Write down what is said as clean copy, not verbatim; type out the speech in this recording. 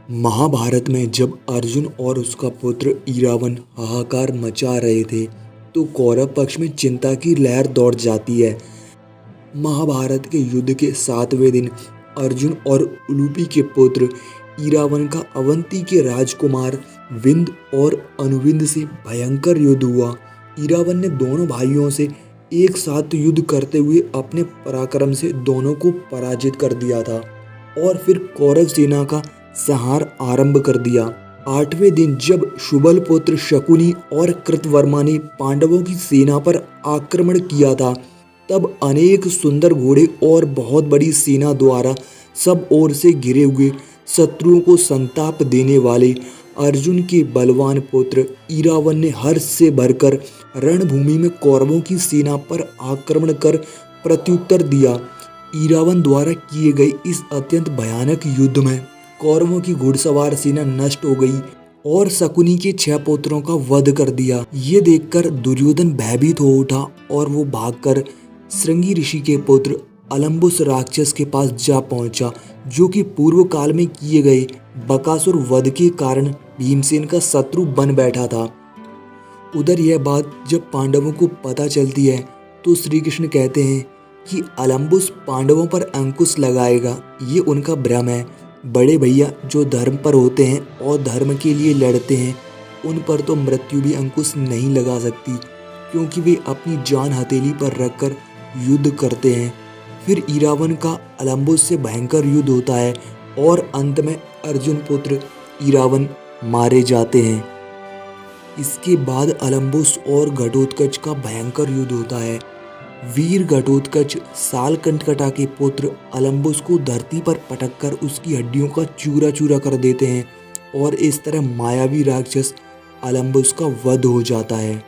महाभारत में जब अर्जुन और उसका पुत्र इरावन हाहाकार मचा रहे थे तो कौरव पक्ष में चिंता की लहर दौड़ जाती है। महाभारत के युद्ध के 7वें दिन अर्जुन और उलूपी के पुत्र इरावन का अवंती के राजकुमार विंद और अनुविंद से भयंकर युद्ध हुआ। इरावन ने दोनों भाइयों से एक साथ युद्ध करते हुए अपने पराक्रम से दोनों को पराजित कर दिया था और फिर कौरव सेना का संहार आरंभ कर दिया। 8वें दिन जब शुबल पुत्र शकुनी और कृतवर्मा ने पांडवों की सेना पर आक्रमण किया था, तब अनेक सुंदर घोड़े और बहुत बड़ी सेना द्वारा सब ओर से घिरे हुए शत्रुओं को संताप देने वाले अर्जुन के बलवान पुत्र इरावन ने हर्ष से भरकर रणभूमि में कौरवों की सेना पर आक्रमण कर प्रत्युत्तर दिया। इरावन द्वारा किए गए इस अत्यंत भयानक युद्ध में कौरवों की घुड़सवार सेना नष्ट हो गई और शकुनी के 6 पुत्रों का वध कर दिया। ये देखकर दुर्योधन भयभीत हो उठा और वो भागकर श्रृंगी ऋषि के पुत्र अलम्बुस राक्षस के पास जा पहुंचा, जो कि पूर्व काल में किए गए बकासुर वध के कारण भीमसेन का शत्रु बन बैठा था। उधर यह बात जब पांडवों को पता चलती है तो श्री कृष्ण कहते हैं कि अलम्बुस पांडवों पर अंकुश लगाएगा। ये उनका भ्रम है। बड़े भैया जो धर्म पर होते हैं और धर्म के लिए लड़ते हैं, उन पर तो मृत्यु भी अंकुश नहीं लगा सकती, क्योंकि वे अपनी जान हथेली पर रखकर युद्ध करते हैं। फिर इरावन का अलम्बुस से भयंकर युद्ध होता है और अंत में अर्जुन पुत्र इरावन मारे जाते हैं। इसके बाद अलम्बुस और घटोत्कच का भयंकर युद्ध होता है। वीर घटोत्कच सालकंठकटा के पुत्र अलम्बुस को धरती पर पटककर उसकी हड्डियों का चूरा चूरा कर देते हैं और इस तरह मायावी राक्षस अलम्बुस का वध हो जाता है।